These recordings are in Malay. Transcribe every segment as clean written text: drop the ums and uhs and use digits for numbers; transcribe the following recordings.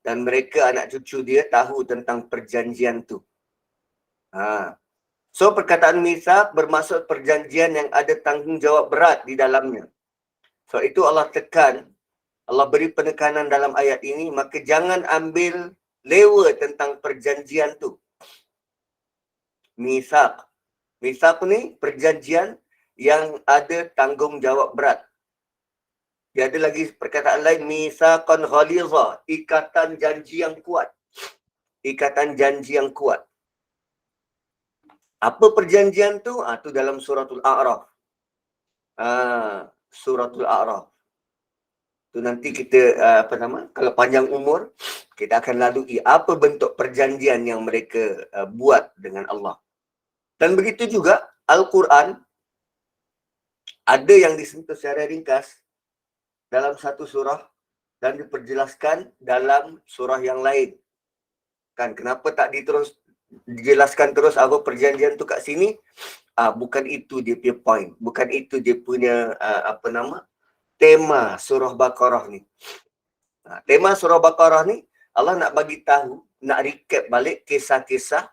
Dan mereka, anak cucu dia, tahu tentang perjanjian tu. So, perkataan misak bermaksud perjanjian yang ada tanggungjawab berat di dalamnya. So, itu Allah tekan, Allah beri penekanan dalam ayat ini, maka jangan ambil lewa tentang perjanjian tu. Misak. Misak ni perjanjian yang ada tanggungjawab berat. Dia ada lagi perkataan lain, misaqan ghaliza, ikatan janji yang kuat. Ikatan janji yang kuat. Apa perjanjian tu? Tu dalam suratul A'raf. Suratul A'raf. Tu nanti kita, kalau panjang umur, kita akan lalui apa bentuk perjanjian yang mereka buat dengan Allah. Dan begitu juga, Al-Quran ada yang disentuh secara ringkas dalam satu surah dan diperjelaskan dalam surah yang lain. Kan, kenapa tak dijelaskan terus apa perjanjian tu kat sini? Bukan itu dia punya point. Bukan itu dia punya, tema surah Baqarah ni. Tema surah Baqarah ni, Allah nak bagi tahu, nak recap balik kisah-kisah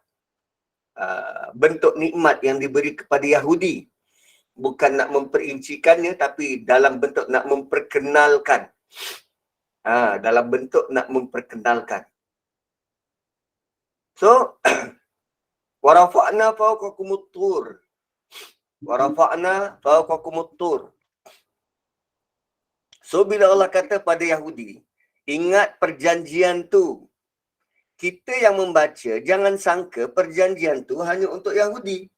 bentuk nikmat yang diberi kepada Yahudi. Bukan nak memperincikannya, tapi dalam bentuk nak memperkenalkan. Dalam bentuk nak memperkenalkan. So, warafa'na fawqakumut tur. Warafa'na fawqakumut tur. So, bila Allah kata pada Yahudi, ingat perjanjian tu. Kita yang membaca, jangan sangka perjanjian tu hanya untuk Yahudi.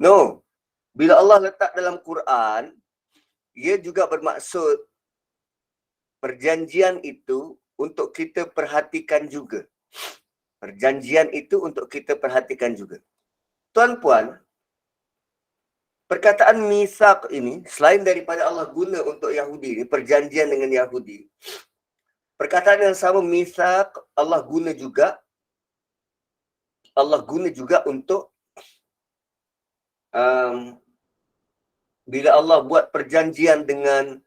No. Bila Allah letak dalam Quran, ia juga bermaksud perjanjian itu untuk kita perhatikan juga. Perjanjian itu untuk kita perhatikan juga. Tuan-puan, perkataan misak ini, selain daripada Allah guna untuk Yahudi, perjanjian dengan Yahudi, perkataan yang sama misak, Allah guna juga untuk bila Allah buat perjanjian dengan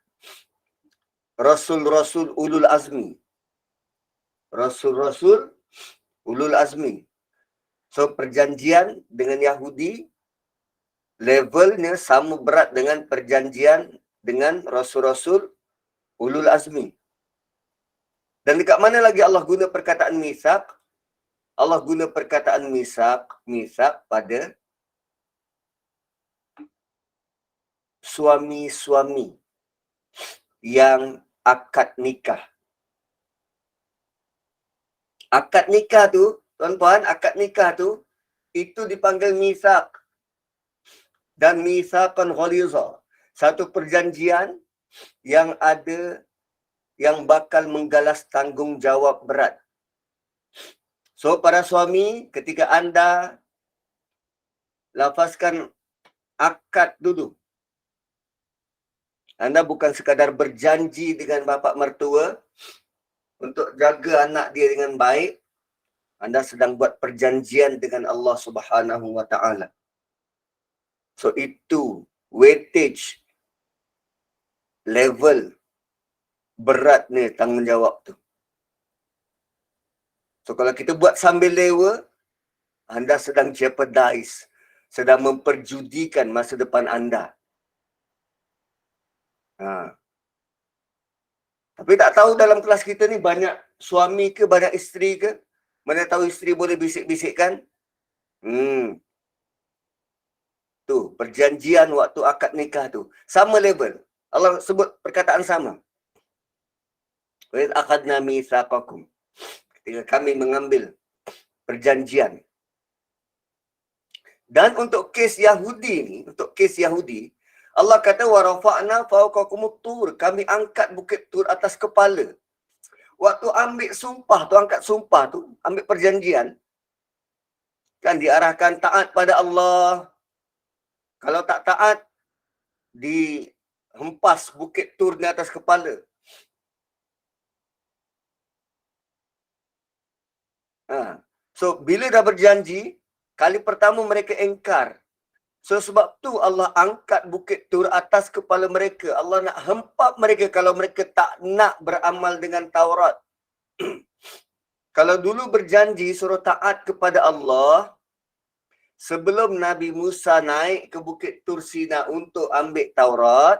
Rasul-Rasul Ulul Azmi. Rasul-Rasul Ulul Azmi. So, perjanjian dengan Yahudi, levelnya sama berat dengan perjanjian dengan Rasul-Rasul Ulul Azmi. Dan dekat mana lagi Allah guna perkataan misak? Allah guna perkataan misak pada suami-suami yang akad nikah. Akad nikah tu, tuan-tuan, akad nikah tu, itu dipanggil misak. Dan misaqan ghaliza. Satu perjanjian yang ada, yang bakal menggalas tanggungjawab berat. So, para suami, ketika anda lafazkan akad dulu, anda bukan sekadar berjanji dengan bapa mertua untuk jaga anak dia dengan baik. Anda sedang buat perjanjian dengan Allah Subhanahu wa Ta'ala. So, itu weightage, level beratnya tanggungjawab tu. So, kalau kita buat sambil lewa, anda sedang jeopardize, sedang memperjudikan masa depan anda. Tapi tak tahu dalam kelas kita ni banyak suami ke, banyak isteri ke? Mana tahu isteri boleh bisik-bisikkan? Tu, perjanjian waktu akad nikah tu. Sama level. Allah sebut perkataan sama. Wa idh akhadna mitsaqakum. Ketika kami mengambil perjanjian. Dan untuk kes Yahudi ni, Allah kata wa rafa'na fawqakumut tur. Kami angkat bukit Tur atas kepala. Waktu ambil sumpah tu, angkat sumpah tu, ambil perjanjian, kan diarahkan taat pada Allah. Kalau tak taat, dihempas bukit Tur di atas kepala. So, bila dah berjanji, kali pertama mereka engkar. So, sebab tu Allah angkat bukit Tur atas kepala mereka. Allah nak hempap mereka kalau mereka tak nak beramal dengan Taurat. Kalau dulu berjanji suruh taat kepada Allah, sebelum Nabi Musa naik ke Bukit Tursina untuk ambil Taurat,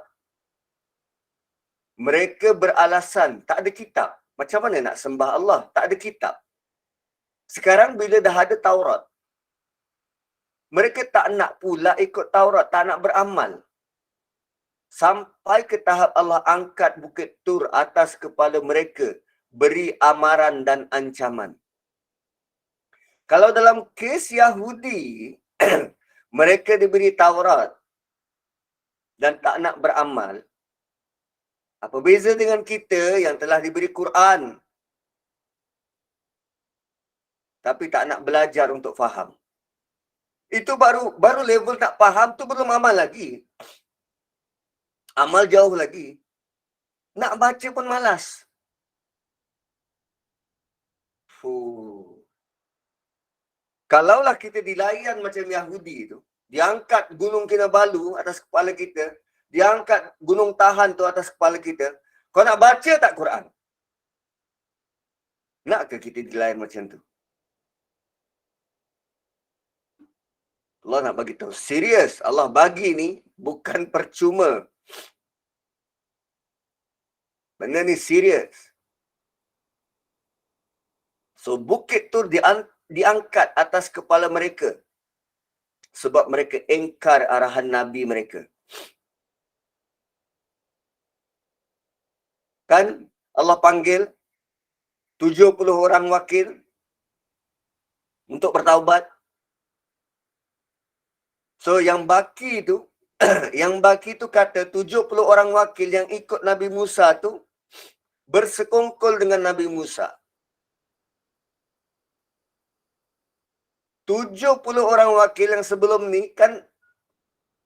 mereka beralasan tak ada kitab. Macam mana nak sembah Allah? Tak ada kitab. Sekarang bila dah ada Taurat, mereka tak nak pula ikut Taurat, tak nak beramal. Sampai ke tahap Allah angkat Bukit Tur atas kepala mereka, beri amaran dan ancaman. Kalau dalam kes Yahudi, mereka diberi Taurat dan tak nak beramal, apa beza dengan kita yang telah diberi Quran tapi tak nak belajar untuk faham? Itu baru level tak faham tu, belum amal lagi. Amal jauh lagi. Nak baca pun malas. Kalaulah kita dilayan macam Yahudi tu, diangkat Gunung Kinabalu atas kepala kita, diangkat Gunung Tahan tu atas kepala kita, kau nak baca tak Quran? Nak ke kita dilayan macam tu? Allah nak bagi tahu, serius. Allah bagi ni bukan percuma. Benda ni serius. So, bukit tu diangkat atas kepala mereka sebab mereka engkar arahan Nabi mereka. Kan Allah panggil 70 orang wakil untuk bertaubat. So yang baki tu yang baki tu kata 70 orang wakil yang ikut Nabi Musa tu bersekongkol dengan Nabi Musa. 70 orang wakil yang sebelum ni kan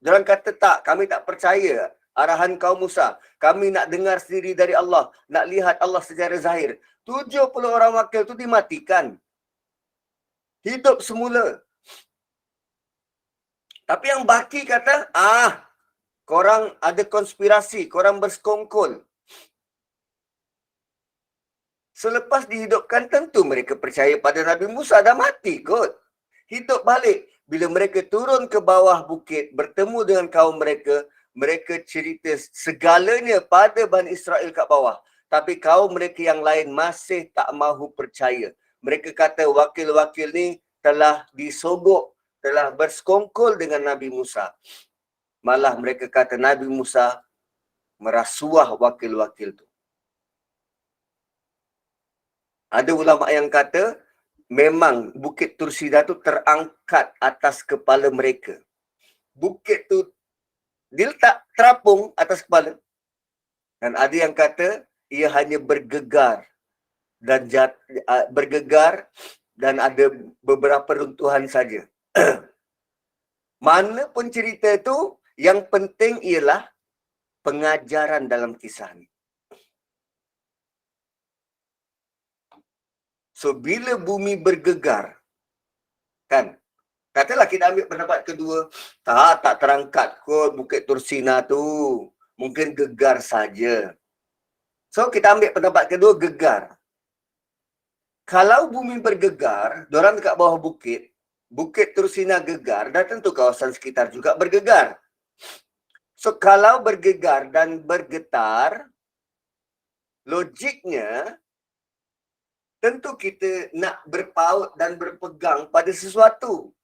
diorang kata tak, kami tak percaya arahan kaum Musa. Kami nak dengar sendiri dari Allah, nak lihat Allah secara zahir. 70 orang wakil tu dimatikan. Hidup semula. Tapi yang baki kata, korang ada konspirasi, korang bersekongkol. Selepas dihidupkan, tentu mereka percaya pada Nabi Musa, dah mati kot. Hidup balik. Bila mereka turun ke bawah bukit, bertemu dengan kaum mereka, mereka cerita segalanya pada Bani Israel kat bawah. Tapi kaum mereka yang lain masih tak mahu percaya. Mereka kata wakil-wakil ni telah disogok, telah bersekongkol dengan Nabi Musa. Malah mereka kata Nabi Musa merasuah wakil-wakil tu. Ada ulama yang kata memang Bukit Tursina tu terangkat atas kepala mereka. Bukit tu diletak terapung atas kepala. Dan ada yang kata ia hanya bergegar dan ada beberapa runtuhan saja. Mana pun cerita tu, yang penting ialah pengajaran dalam kisah ni. So, bila bumi bergegar, kan? Katalah kita ambil pendapat kedua, tak terangkat kot Bukit Tursina tu. Mungkin gegar saja. So, kita ambil pendapat kedua, gegar. Kalau bumi bergegar, diorang dekat bawah bukit, Bukit Tursina gegar, dan tentu kawasan sekitar juga bergegar. So, kalau bergegar dan bergetar, logiknya, tentu kita nak berpaut dan berpegang pada sesuatu.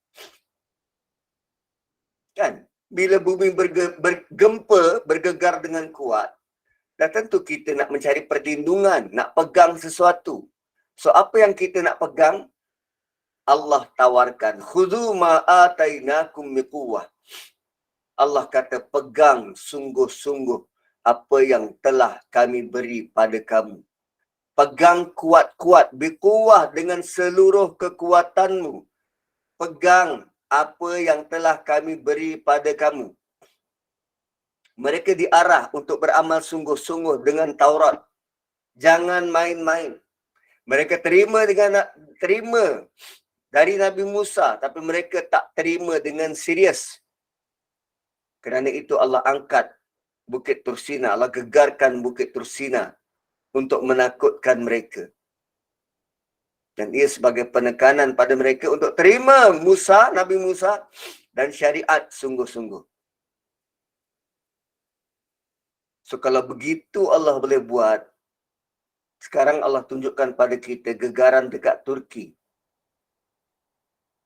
Kan? Bila bumi bergempa, bergegar dengan kuat, dan tentu kita nak mencari perlindungan, nak pegang sesuatu. So, apa yang kita nak pegang? Allah tawarkan, khudhu ma atainakum biquwwah. Allah kata, pegang sungguh-sungguh apa yang telah kami beri pada kamu. Pegang kuat-kuat, biquwwah, dengan seluruh kekuatanmu. Pegang apa yang telah kami beri pada kamu. Mereka diarah untuk beramal sungguh-sungguh dengan Taurat. Jangan main-main. Mereka terima dari Nabi Musa, tapi mereka tak terima dengan serius. Kerana itu Allah angkat Bukit Tursina, Allah gegarkan Bukit Tursina untuk menakutkan mereka. Dan ia sebagai penekanan pada mereka untuk terima Musa, Nabi Musa dan syariat sungguh-sungguh. So kalau begitu Allah boleh buat, sekarang Allah tunjukkan pada kita gegaran dekat Turki.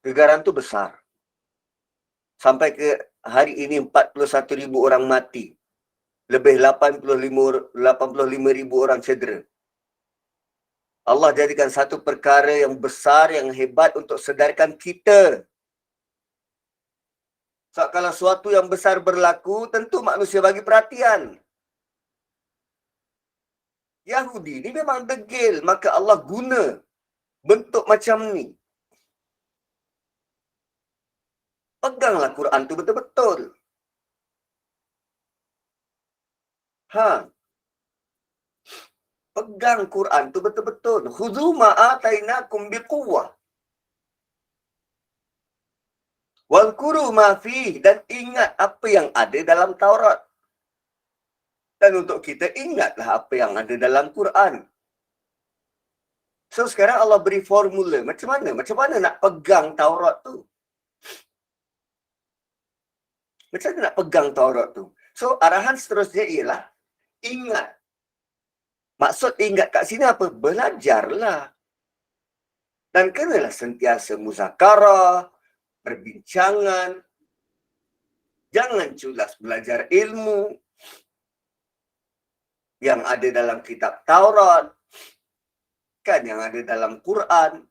Gegaran tu besar. Sampai ke hari ini 41,000 orang mati. Lebih 85,000 orang cedera. Allah jadikan satu perkara yang besar, yang hebat untuk sedarkan kita. So, kalau suatu yang besar berlaku, tentu manusia bagi perhatian. Yahudi ni memang degil, maka Allah guna bentuk macam ni. Peganglah Quran tu betul-betul. Pegang Quran tu betul-betul. Khudhu ma'atainakum biquwwah. Walkuru ma fih, dan ingat apa yang ada dalam Taurat. Dan untuk kita ingatlah apa yang ada dalam Quran. So sekarang Allah beri formula. Macam mana? Macam mana nak pegang Taurat tu? Macam mana nak pegang Taurat tu? So arahan seterusnya ialah ingat. Maksud ingat kat sini apa? Belajarlah. Dan kenalah sentiasa muzakarah, perbincangan. Jangan culas belajar ilmu yang ada dalam kitab Taurat, kan, yang ada dalam Quran.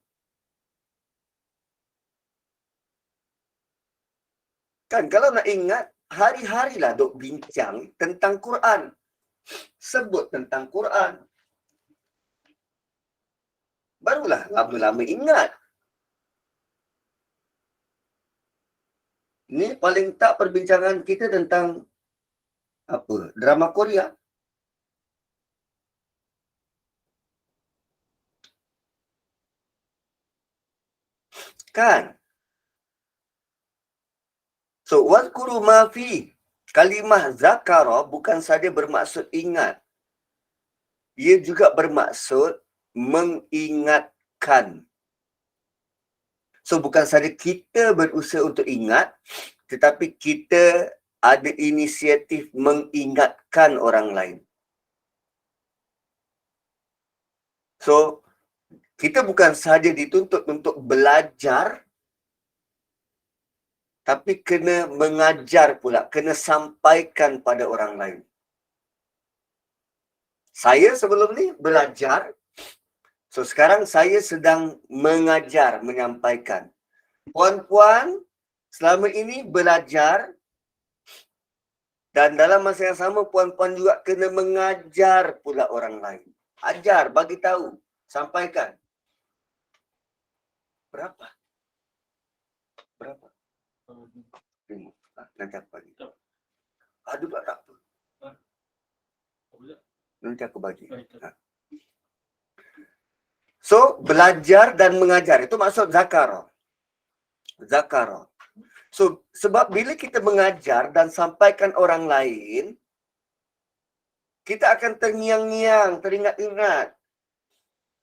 Kan kalau nak ingat, hari-harilah duk bincang tentang Quran. Sebut tentang Quran. Barulah lama-lama ingat. Ni paling tak perbincangan kita tentang apa? Drama Korea. Kan? So, wadhkuru ma fi. Kalimah zakara bukan saja bermaksud ingat. Ia juga bermaksud mengingatkan. So, bukan saja kita berusaha untuk ingat, tetapi kita ada inisiatif mengingatkan orang lain. So, kita bukan saja dituntut untuk belajar, tapi kena mengajar pula, kena sampaikan pada orang lain. Saya sebelum ni belajar, so sekarang saya sedang mengajar, menyampaikan. Puan-puan selama ini belajar, dan dalam masa yang sama puan-puan juga kena mengajar pula orang lain. Ajar, bagi tahu, sampaikan. Berapa? Nanti aku bagi. Aduh, tak apa. Nanti aku bagi. So, belajar dan mengajar. Itu maksud zakara. Zakara. So, sebab bila kita mengajar dan sampaikan orang lain, kita akan terngiang-ngiang, teringat-ingat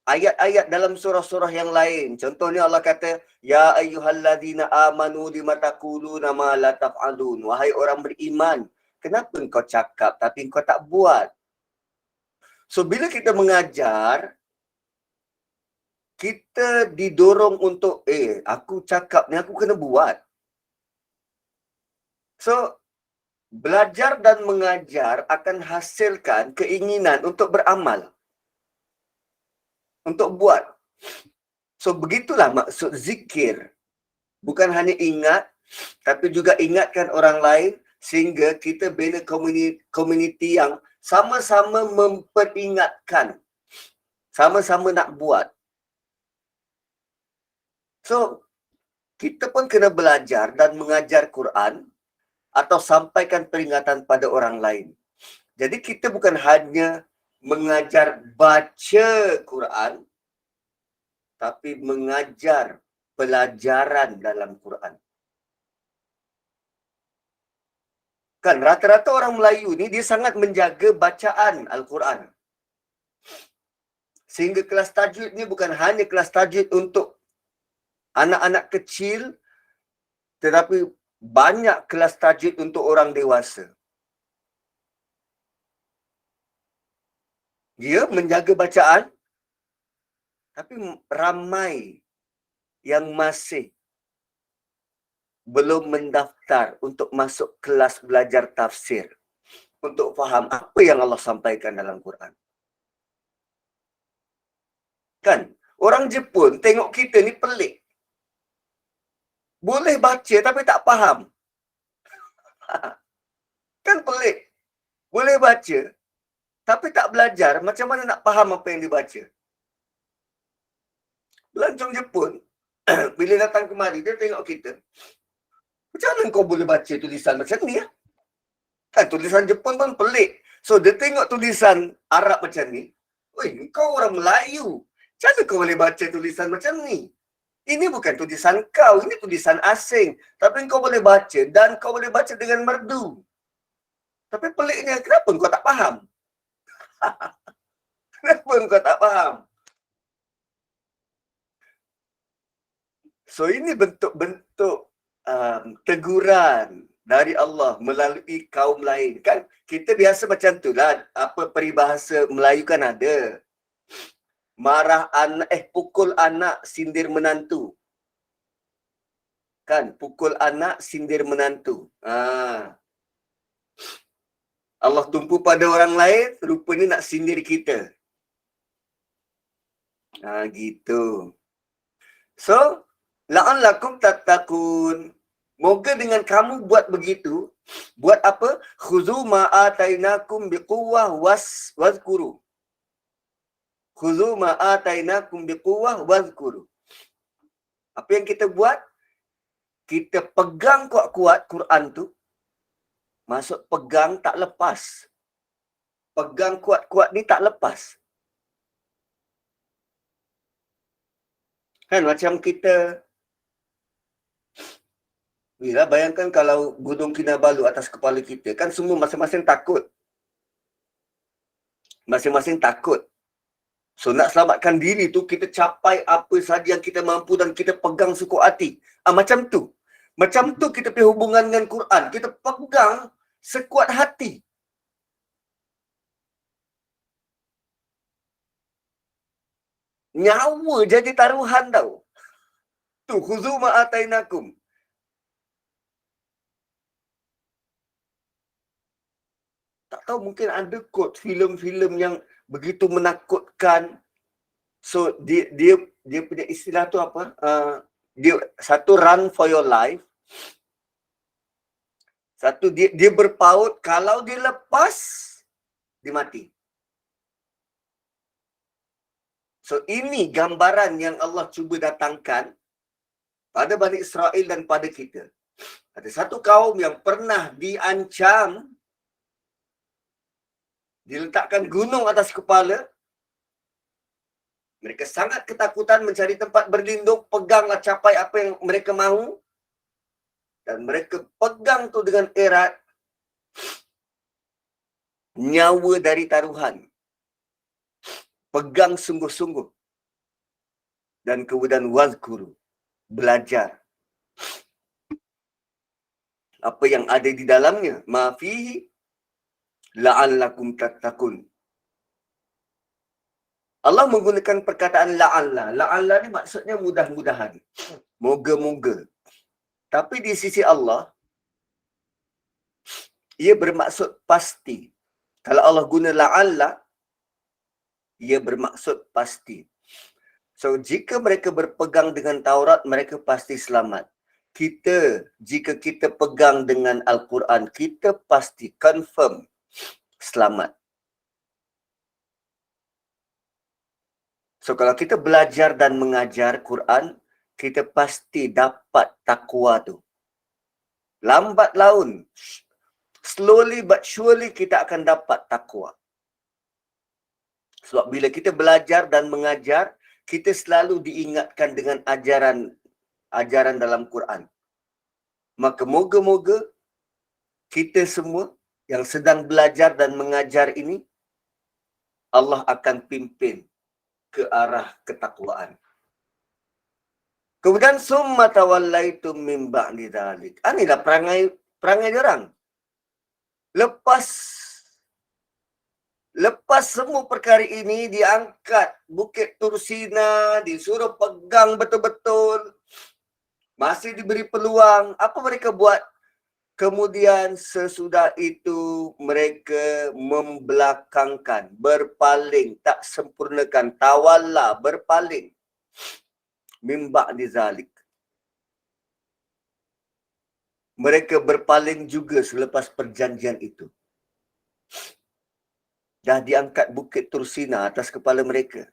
ayat-ayat dalam surah-surah yang lain. Contohnya Allah kata, Ya ayyuhalladzina amanu lima taquluna ma la taf'alun. Wahai orang beriman, kenapa engkau cakap tapi engkau tak buat? So, bila kita mengajar, kita didorong untuk, aku cakap ni aku kena buat. So, belajar dan mengajar akan hasilkan keinginan untuk beramal. Untuk buat. So, begitulah maksud zikir. Bukan hanya ingat, tapi juga ingatkan orang lain sehingga kita bina komuniti yang sama-sama memperingatkan. Sama-sama nak buat. So, kita pun kena belajar dan mengajar Quran atau sampaikan peringatan pada orang lain. Jadi kita bukan hanya mengajar baca Quran, tapi mengajar pelajaran dalam Quran. Kan rata-rata orang Melayu ni dia sangat menjaga bacaan Al-Quran. Sehingga kelas tajwid ni bukan hanya kelas tajwid untuk anak-anak kecil, tetapi banyak kelas tajwid untuk orang dewasa. Dia menjaga bacaan, tapi ramai yang masih belum mendaftar untuk masuk kelas belajar tafsir, untuk faham apa yang Allah sampaikan dalam Quran. Kan? Orang Jepun tengok kita ni pelik. Boleh baca tapi tak faham. Kan pelik. Boleh baca tapi tak belajar, macam mana nak faham apa yang dibaca? Pelancong Jepun, bila datang kemari, dia tengok kita. Macam mana kau boleh baca tulisan macam ni? Ya? Kan tulisan Jepun pun pelik. So, dia tengok tulisan Arab macam ni. Oi, kau orang Melayu. Macam mana kau boleh baca tulisan macam ni? Ini bukan tulisan kau, ini tulisan asing. Tapi kau boleh baca dan kau boleh baca dengan merdu. Tapi peliknya, kenapa kau tak faham? Kenapa kau tak faham? So, ini bentuk-bentuk teguran dari Allah melalui kaum lain. Kan kita biasa macam tu lah. Apa peribahasa Melayu kan ada. Marah anak, pukul anak, sindir menantu. Kan, pukul anak, sindir menantu. Allah tumpu pada orang lain, rupanya nak sindir kita. Gitu. So, la'allakum tattaqun. Moga dengan kamu buat begitu. Buat apa? Khuzu ma'atainakum biquwwah wazkuru. Khuzu ma'atainakum biquwwah wazkuru. Apa yang kita buat? Kita pegang kuat-kuat Quran tu. Maksud pegang tak lepas. Pegang kuat-kuat ni tak lepas. Kan macam kita, bayangkan kalau Gunung Kinabalu atas kepala kita, kan semua masing-masing takut. Masing-masing takut. So nak selamatkan diri tu, kita capai apa sahaja yang kita mampu dan kita pegang sekuat hati. Macam tu. Macam tu kita punya hubungan dengan Quran. Kita pegang sekuat hati. Nyawa jadi taruhan tau. Tu, khuzu ma'atainakum. Tak tahu, mungkin ada kot filem-filem yang begitu menakutkan. So, dia punya istilah tu apa? Dia satu, run for your life. Satu, dia berpaut. Kalau dia lepas, dia mati. So, ini gambaran yang Allah cuba datangkan pada Bani Israel dan pada kita. Ada satu kaum yang pernah diancam, diletakkan gunung atas kepala. Mereka sangat ketakutan, mencari tempat berlindung, peganglah capai apa yang mereka mahu. Dan mereka pegang tu dengan erat. Nyawa dari taruhan. Pegang sungguh-sungguh. Dan kemudian wazkuru. Belajar. Apa yang ada di dalamnya. Ma fihi la'allakum tattaqun. Allah menggunakan perkataan la'alla. La'alla ni maksudnya mudah-mudahan. Moga-moga. Tapi di sisi Allah, ia bermaksud pasti. Kalau Allah guna la'alla, ia bermaksud pasti. So, jika mereka berpegang dengan Taurat, mereka pasti selamat. Kita, jika kita pegang dengan Al-Quran, kita pasti confirm selamat. So, kalau kita belajar dan mengajar Quran, kita pasti dapat takwa tu. Lambat laun, slowly but surely kita akan dapat takwa. Sebab bila kita belajar dan mengajar, kita selalu diingatkan dengan ajaran dalam Quran. Maka moga-moga kita semua yang sedang belajar dan mengajar ini, Allah akan pimpin ke arah ketakwaan. Kemudian summa tawallaitum min ba'di dzalik. Inilah perangai diorang. Lepas semua perkara ini diangkat Bukit Tursina, disuruh pegang betul-betul, masih diberi peluang, apa mereka buat? Kemudian sesudah itu mereka membelakangkan, berpaling, tak sempurnakan, tawalla, berpaling. Min ba'di dzalik. Mereka berpaling juga selepas perjanjian itu. Dah diangkat Bukit Tursina atas kepala mereka.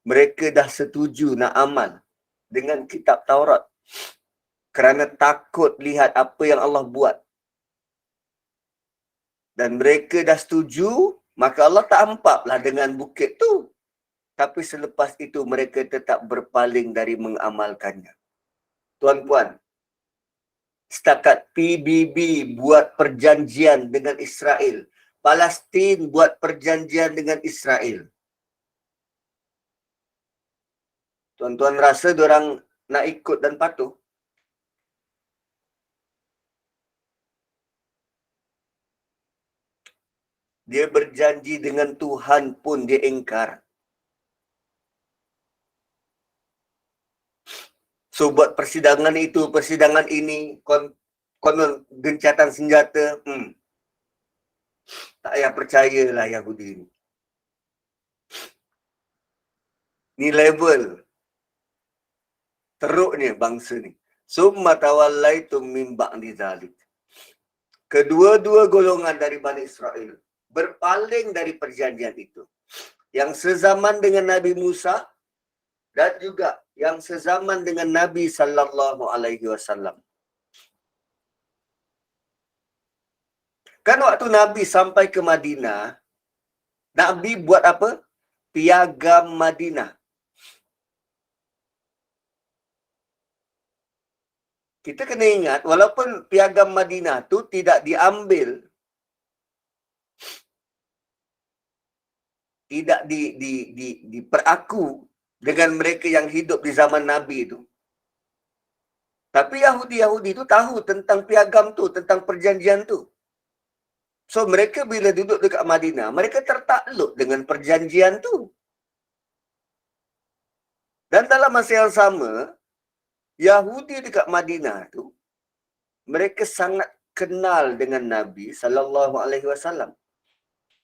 Mereka dah setuju nak amal dengan kitab Taurat. Kerana takut lihat apa yang Allah buat. Dan mereka dah setuju, maka Allah tak ampaplah dengan bukit tu. Tapi selepas itu mereka tetap berpaling dari mengamalkannya. Tuan-puan, setakat PBB buat perjanjian dengan Israel. Palestin buat perjanjian dengan Israel. Tuan-tuan rasa diorang nak ikut dan patuh? Dia berjanji dengan Tuhan pun dia ingkar. So buat persidangan itu, persidangan ini, konon gencatan senjata, tak payah percayalah Yahudi ini. Ni level teruknya bangsa ni. Summa tawallaitum min ba'di dzalik. Kedua-dua golongan dari Bani Israel berpaling dari perjanjian itu. Yang sezaman dengan Nabi Musa dan juga yang sezaman dengan Nabi sallallahu alaihi wasallam. Kan waktu Nabi sampai ke Madinah, Nabi buat apa? Piagam Madinah. Kita kena ingat, walaupun piagam Madinah tu tidak diambil, tidak diperaku dengan mereka yang hidup di zaman Nabi itu. Tapi Yahudi-Yahudi itu tahu tentang piagam tu, tentang perjanjian tu. So mereka bila duduk dekat Madinah, mereka tertakluk dengan perjanjian tu. Dan dalam masa yang sama, Yahudi dekat Madinah tu, mereka sangat kenal dengan Nabi sallallahu alaihi wasallam.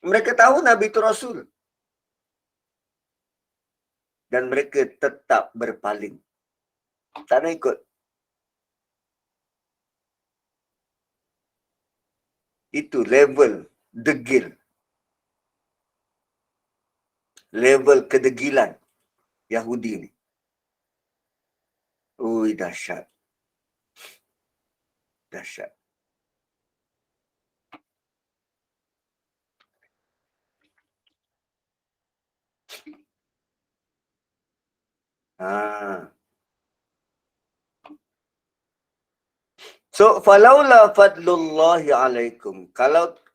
Mereka tahu Nabi itu Rasul. Dan mereka tetap berpaling. Tak nak ikut. Itu level degil. Level kedegilan Yahudi ni. Ui, dahsyat. Dahsyat. So, falaula fadlullahi alaikum.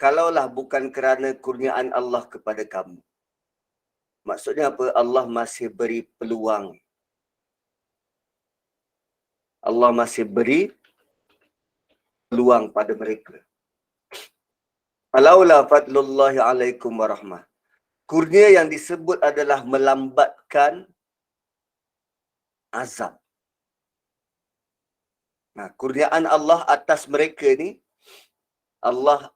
Kalaulah bukan kerana kurniaan Allah kepada kamu. Maksudnya apa? Allah masih beri peluang. Allah masih beri peluang pada mereka. Falaula fadlullahi alaikum warahmah. Kurnia yang disebut adalah melambatkan azab. Nah, kurniaan Allah atas mereka ni, Allah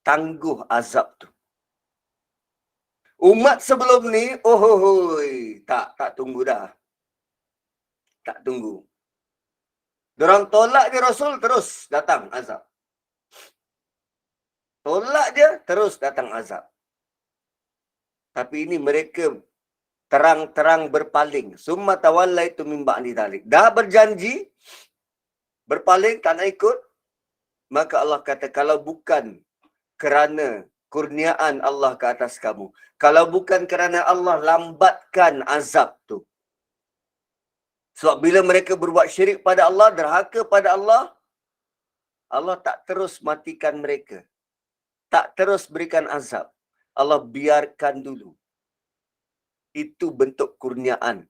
tangguh azab tu. Umat sebelum ni, tak tunggu dah. Tak tunggu. Diorang tolak je Rasul, terus datang azab. Tolak je, terus datang azab. Tapi ini mereka terang-terang berpaling. Summa tawallaitu min ba'di dzalik. Dah berjanji, berpaling, tak nak ikut. Maka Allah kata, kalau bukan kerana kurniaan Allah ke atas kamu, kalau bukan kerana Allah lambatkan azab tu. Sebab bila mereka berbuat syirik pada Allah, derhaka pada Allah, Allah tak terus matikan mereka. Tak terus berikan azab. Allah biarkan dulu. itu bentuk kurniaan.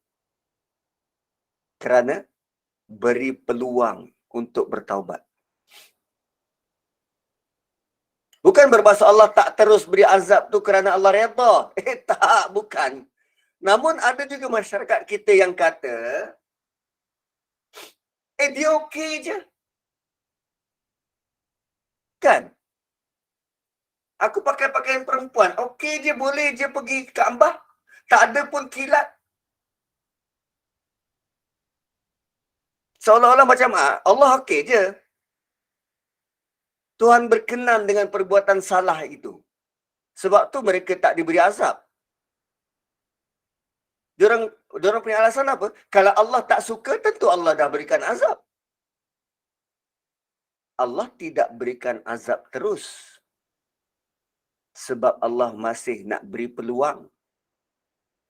Kerana beri peluang untuk bertaubat. Bukan bermaksud Allah tak terus beri azab tu kerana Allah redha. Tak, bukan. Namun ada juga masyarakat kita yang kata, dia okey je. Kan? Aku pakai pakaian perempuan, okey je, boleh je pergi ke Kaabah. Tak ada pun kilat. Seolah-olah macam Allah okey je. Tuhan berkenan dengan perbuatan salah itu. Sebab tu mereka tak diberi azab. Diorang punya alasan apa? Kalau Allah tak suka, tentu Allah dah berikan azab. Allah tidak berikan azab terus. Sebab Allah masih nak beri peluang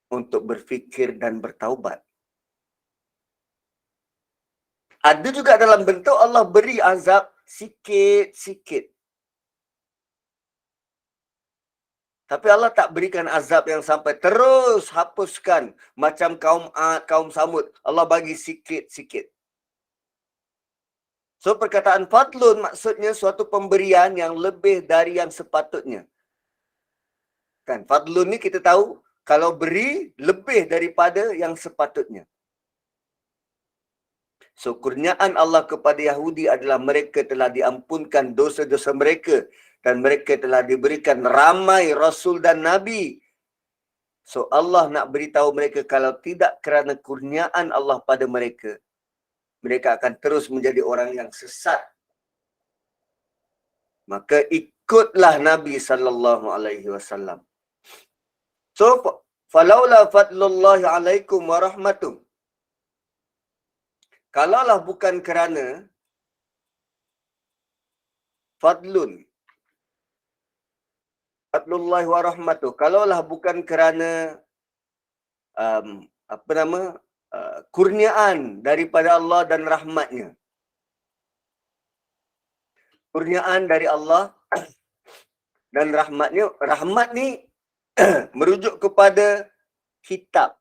untuk berfikir dan bertaubat. Ada juga dalam bentuk Allah beri azab sikit-sikit. Tapi Allah tak berikan azab yang sampai terus hapuskan macam kaum Ad, kaum Samud. Allah bagi sikit-sikit. So perkataan fadlun maksudnya suatu pemberian yang lebih dari yang sepatutnya. Kan fadlun ni kita tahu kalau beri lebih daripada yang sepatutnya. So kurniaan Allah kepada Yahudi adalah mereka telah diampunkan dosa-dosa mereka dan mereka telah diberikan ramai rasul dan nabi. So Allah nak beritahu mereka kalau tidak kerana kurniaan Allah pada mereka, mereka akan terus menjadi orang yang sesat. Maka ikutlah Nabi sallallahu alaihi wasallam. So falaula fadlullahi alaikum wa rahmatuh. Kalaulah bukan kerana fadlullahi wa rahmatuh, kalaulah bukan kerana kurniaan daripada Allah dan rahmatnya. Kurniaan dari Allah dan rahmatnya. Rahmat ni merujuk kepada kitab.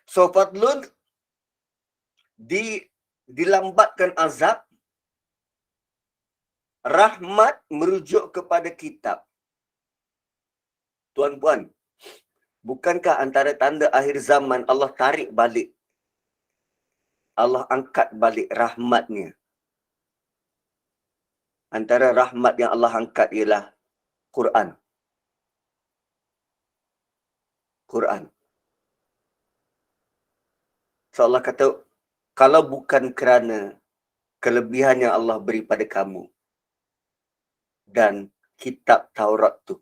So fadlun dilambatkan azab. Rahmat merujuk kepada kitab. Tuan-puan, bukankah antara tanda akhir zaman Allah tarik balik, Allah angkat balik rahmatnya? Antara rahmat yang Allah angkat ialah Quran. So Allah kata, kalau bukan kerana kelebihan yang Allah beri pada kamu dan kitab Taurat tu,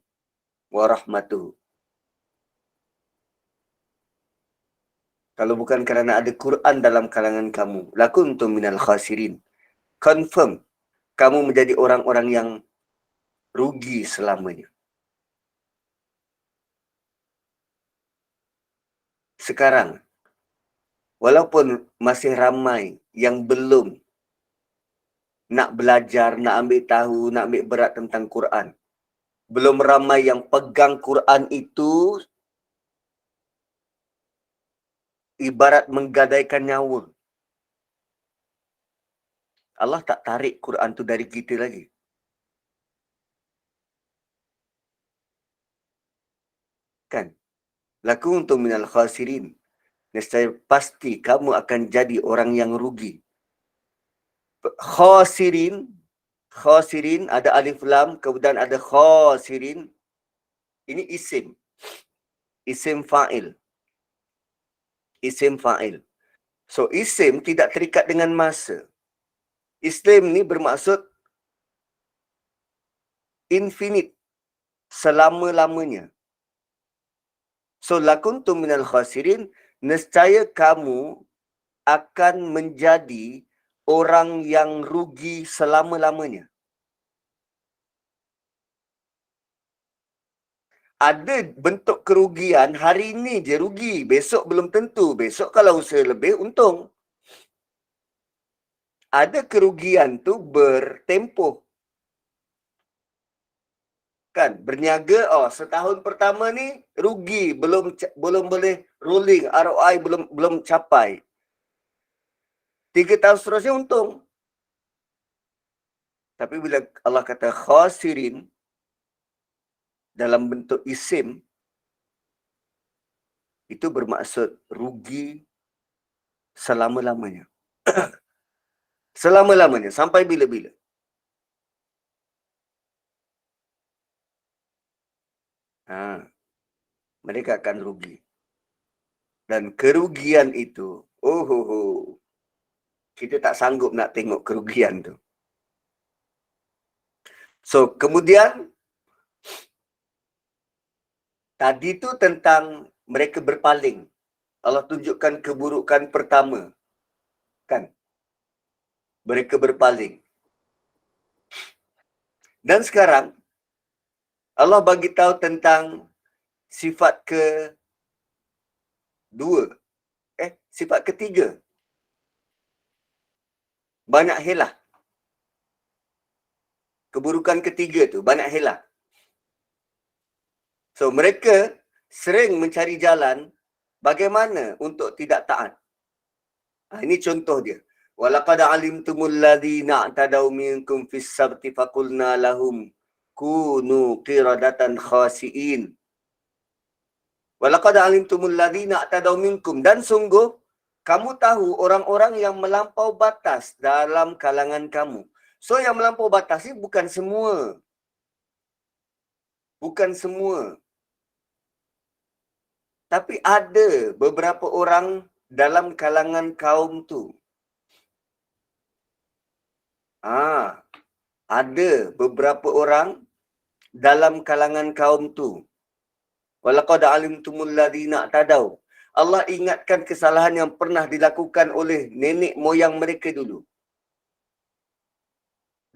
wa rahmatuhu. Kalau bukan kerana ada Quran dalam kalangan kamu, lakuntum minal khasirin. Confirm, kamu menjadi orang-orang yang rugi selamanya. Sekarang, walaupun masih ramai yang belum nak belajar, nak ambil tahu, nak ambil berat tentang Quran. Belum ramai yang pegang Quran itu ibarat menggadaikan nyawa. Allah tak tarik Quran tu dari kita lagi. Kan? Lakuntum minal khasirin. Nescaya pasti kamu akan jadi orang yang rugi. Khasirin ada alif lam, kemudian ada khasirin. Ini isim fa'il. So isim tidak terikat dengan masa. Islam ni bermaksud infinite, selama-lamanya. So lakuntum minal khasirin, nescaya kamu akan menjadi orang yang rugi selama-lamanya. Ada bentuk kerugian, hari ini je rugi, besok belum tentu. Besok kalau usaha lebih, untung. Ada kerugian tu bertempoh. Kan, berniaga, setahun pertama ni rugi, belum boleh rolling, ROI belum capai. 3 tahun seterusnya untung. Tapi bila Allah kata khasirin dalam bentuk isim, itu bermaksud rugi selama-lamanya. Selama-lamanya, sampai bila-bila. Mereka akan rugi. Dan kerugian itu, kita tak sanggup nak tengok kerugian tu. So, kemudian, tadi tu tentang mereka berpaling. Allah tunjukkan keburukan pertama. Kan? Mereka berpaling. Dan sekarang, Allah bagi tahu tentang sifat sifat ketiga. Banyak helah. Keburukan ketiga tu, banyak helah. So, mereka sering mencari jalan bagaimana untuk tidak taat. Ini contoh dia. Walaqad alimtumul ladzina i'tadaw minkum fis sabti faqulna lahum kunu qiradatan khasiin. Walaqad alimtumul ladzina i'tadaw minkum, dan sungguh kamu tahu orang-orang yang melampau batas dalam kalangan kamu. So, yang melampau batas ni bukan semua. Bukan semua. Tapi ada beberapa orang dalam kalangan kaum tu. Ada beberapa orang dalam kalangan kaum tu. Walaqad alimtumul ladzina i'tadaw. Allah ingatkan kesalahan yang pernah dilakukan oleh nenek moyang mereka dulu.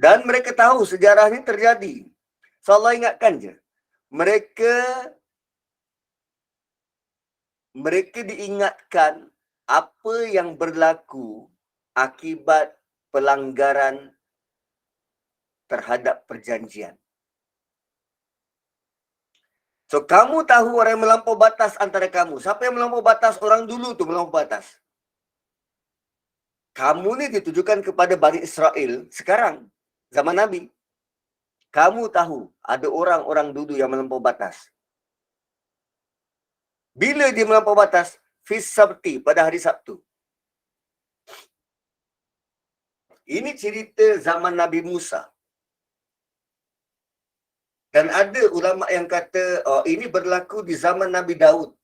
Dan mereka tahu sejarah ni terjadi. So, Allah ingatkan je. Mereka diingatkan apa yang berlaku akibat pelanggaran terhadap perjanjian. So, kamu tahu orang yang melampau batas antara kamu. Siapa yang melampau batas? Orang dulu tu melampau batas. Kamu ni ditujukan kepada Bani Israel sekarang, zaman Nabi. Kamu tahu ada orang-orang dulu yang melampau batas. Bila dia melampau batas? Fis sabti, pada hari Sabtu. Ini cerita zaman Nabi Musa. Dan ada ulama yang kata, ini berlaku di zaman Nabi Daud.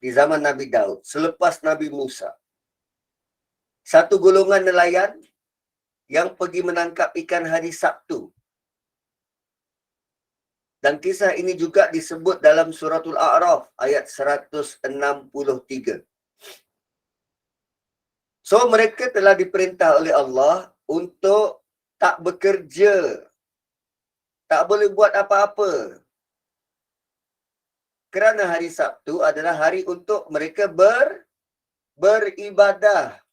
Di zaman Nabi Daud, selepas Nabi Musa. Satu golongan nelayan yang pergi menangkap ikan hari Sabtu. Dan kisah ini juga disebut dalam suratul A'raf ayat 163. So, mereka telah diperintah oleh Allah untuk tak bekerja. Tak boleh buat apa-apa. Kerana hari Sabtu adalah hari untuk mereka beribadah.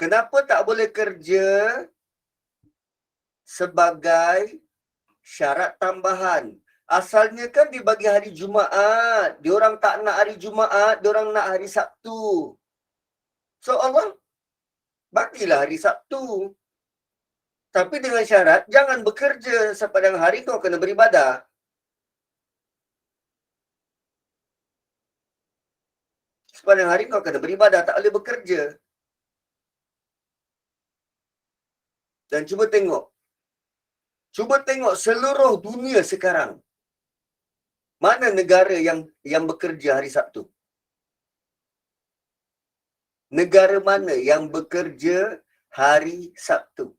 Kenapa tak boleh kerja? Sebagai syarat tambahan. Asalnya kan dibagi hari Jumaat. Diorang tak nak hari Jumaat, diorang nak hari Sabtu. So, Allah bagilah hari Sabtu. Tapi dengan syarat, jangan bekerja. Sepanjang hari kau kena beribadah. Sepanjang hari kau kena beribadah, tak boleh bekerja. Dan cuba tengok seluruh dunia sekarang. Mana negara yang bekerja hari Sabtu? Negara mana yang bekerja hari Sabtu?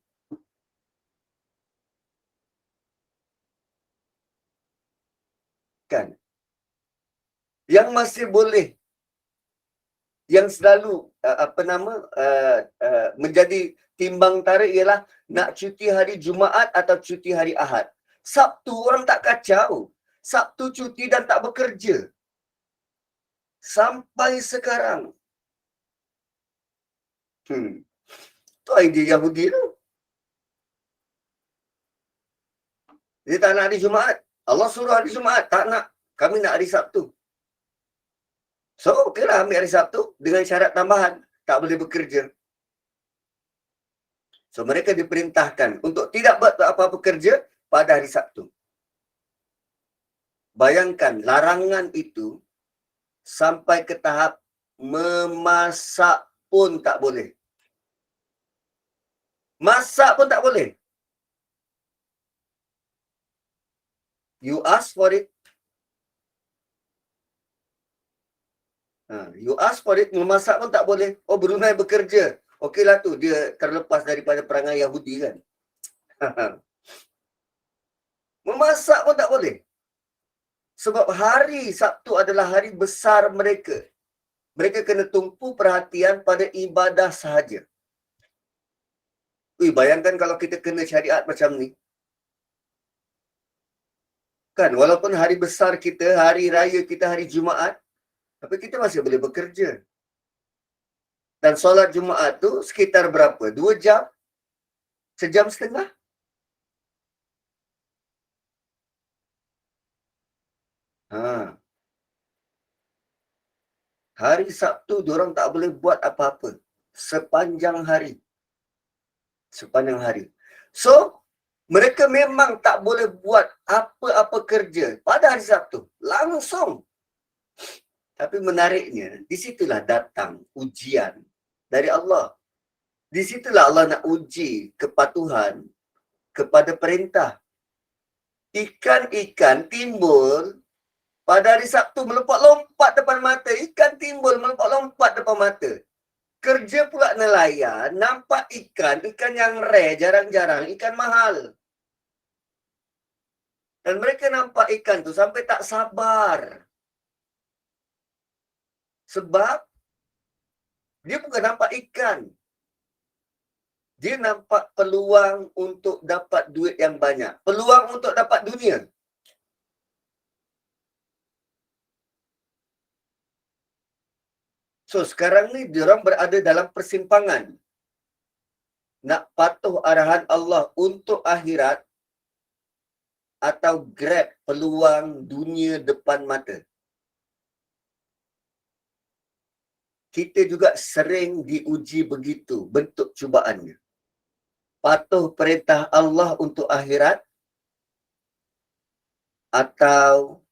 Kan? Yang masih boleh, yang selalu menjadi timbang tara ialah nak cuti hari Jumaat atau cuti hari Ahad. Sabtu orang tak kacau. Sabtu cuti dan tak bekerja. Sampai sekarang. Tu idea Yahudi tu. Dia tak nak hari Jumaat. Allah suruh hari Jumaat. Tak nak. Kami nak hari Sabtu. So, okeylah ambil hari Sabtu dengan syarat tambahan. Tak boleh bekerja. So, mereka diperintahkan untuk tidak buat apa-apa kerja pada hari Sabtu. Bayangkan, larangan itu sampai ke tahap memasak pun tak boleh. Masak pun tak boleh. You ask for it. You ask for it, memasak pun tak boleh. Oh, Brunei bekerja. Okeylah tu, dia terlepas daripada perangai Yahudi kan. Memasak pun tak boleh. Sebab hari Sabtu adalah hari besar mereka. Mereka kena tumpu perhatian pada ibadah sahaja. Bayangkan kalau kita kena syariat macam ni. Kan, walaupun hari besar kita, hari raya kita hari Jumaat, tapi kita masih boleh bekerja. Dan solat Jumaat tu sekitar berapa? 2 jam? Sejam setengah? Hari Sabtu diorang tak boleh buat apa-apa sepanjang hari. So, mereka memang tak boleh buat apa-apa kerja pada hari Sabtu. Langsung. Tapi menariknya, di situlah datang ujian dari Allah. Di situlah Allah nak uji kepatuhan kepada perintah. Ikan-ikan timbul pada hari Sabtu, melompat-lompat depan mata. Ikan timbul melompat-lompat depan mata. Kerja pula nelayan, nampak ikan yang rare, jarang-jarang, ikan mahal. Dan mereka nampak ikan tu sampai tak sabar. Sebab dia bukan nampak ikan. Dia nampak peluang untuk dapat duit yang banyak. Peluang untuk dapat dunia. So, sekarang ni diorang berada dalam persimpangan. Nak patuh arahan Allah untuk akhirat atau grab peluang dunia depan mata. Kita juga sering diuji begitu bentuk cubaannya. Patuh perintah Allah untuk akhirat atau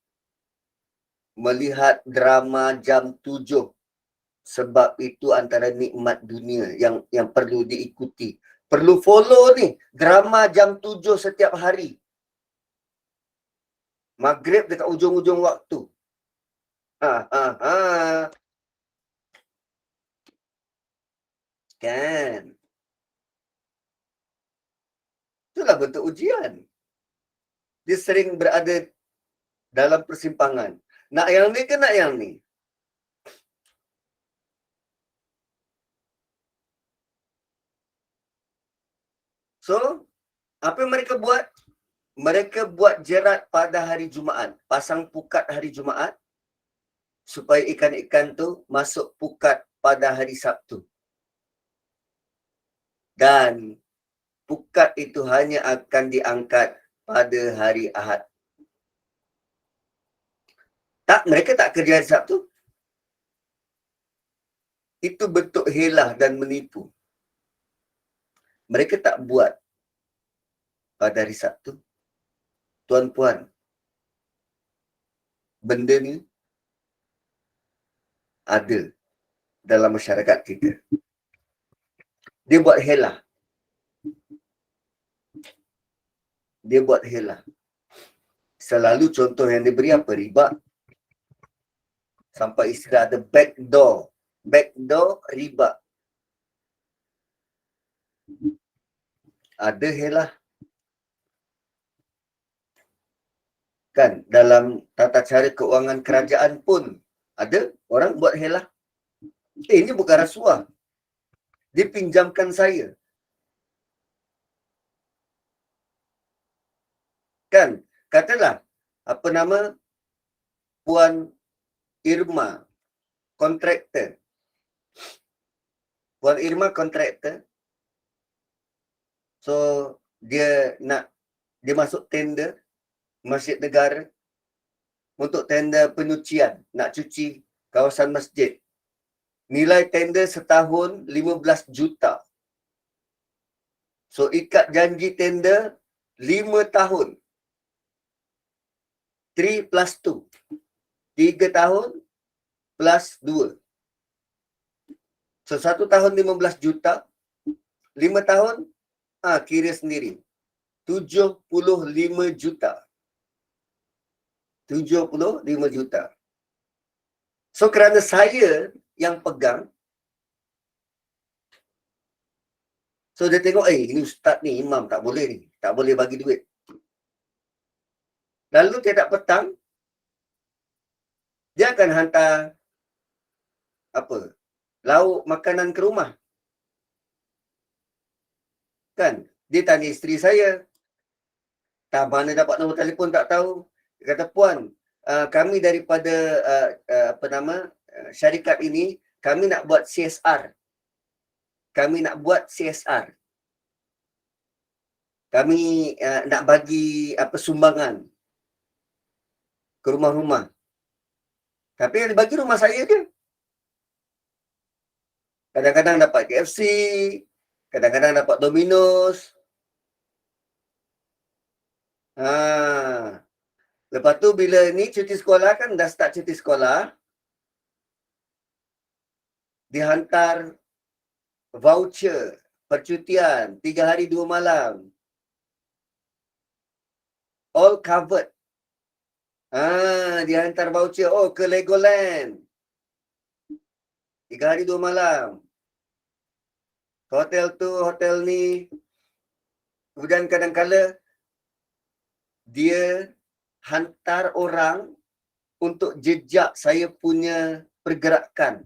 melihat drama jam 7 sebab itu antara nikmat dunia yang perlu diikuti. Perlu follow ni drama jam 7 setiap hari. Maghrib dekat ujung-ujung waktu. Kan? Itulah bentuk ujian. Dia sering berada dalam persimpangan. Nak yang ni ke nak yang ni? So, apa yang mereka buat? Mereka buat jerat pada hari Jumaat. Pasang pukat hari Jumaat supaya ikan-ikan tu masuk pukat pada hari Sabtu. Dan pukat itu hanya akan diangkat pada hari Ahad. Tak, mereka tak kerja hari Sabtu. Itu bentuk helah dan menipu. Mereka tak buat pada hari Sabtu. Tuan-puan, benda ni ada dalam masyarakat kita. Dia buat helah. Selalu contoh yang diberi apa? Riba. Sampai istilah ada backdoor. Backdoor riba. Ada helah. Kan, dalam tata cara keuangan kerajaan pun ada orang buat helah. Ini bukan rasuah. Dia pinjamkan saya. Kan, katalah, apa nama, Puan Irma, kontraktor. Puan Irma kontraktor. So, dia nak dia masuk tenda Masjid Negara untuk tenda penyucian, nak cuci kawasan masjid. Nilai tenda setahun 15 juta. So, ikat janji tenda 5 tahun. 3 plus 2. 3 tahun plus 2. So, 1 tahun 15 juta. 5 tahun, kira sendiri. 75 juta. 75 juta. So, kerana saya yang pegang, so dia tengok, ini ustaz ni, imam, tak boleh ni. Tak boleh bagi duit. Lalu tiap petang, dia akan hantar lauk makanan ke rumah. Kan? Dia tanya isteri saya, tak mana dapat nombor telefon tak tahu. Dia kata, puan, kami daripada syarikat ini, kami nak buat CSR. Kami nak buat CSR. Kami nak bagi sumbangan ke rumah-rumah. Tapi yang dibagi rumah saya je. Kadang-kadang dapat KFC, kadang-kadang dapat Domino's. Lepas tu bila ni cuti sekolah kan, dah start cuti sekolah, dihantar voucher percutian 3 hari 2 malam. All covered. Dihantar voucher ke Legoland. 3 hari 2 malam. Hotel tu, hotel ni. Kemudian kadang-kala dia hantar orang untuk jejak saya punya pergerakan.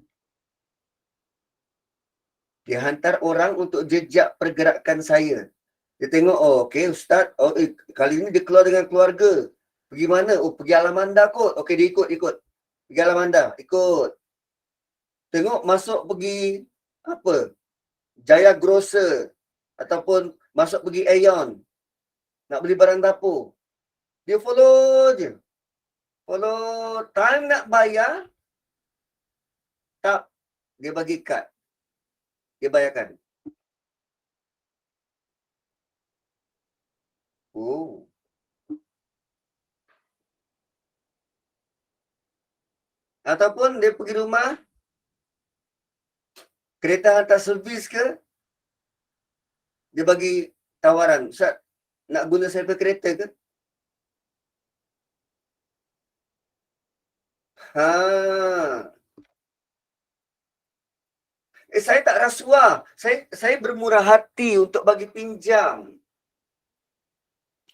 Dia hantar orang untuk jejak pergerakan saya. Dia tengok, okey ustaz, kali ni dia keluar dengan keluarga. Pergi mana? Pergi Alamanda kot. Okey, dia ikut. Pergi Alamanda, ikut. Tengok masuk pergi Jaya Grocer ataupun masuk pergi Aeon nak beli barang dapur. Dia follow je. Follow, time nak bayar, tak, dia bagi kad. Dia bayarkan. Ataupun dia pergi rumah, kereta hantar servis ke, dia bagi tawaran, ustaz, nak guna saya punya kereta ke? Saya tak rasuah. Saya bermurah hati untuk bagi pinjam.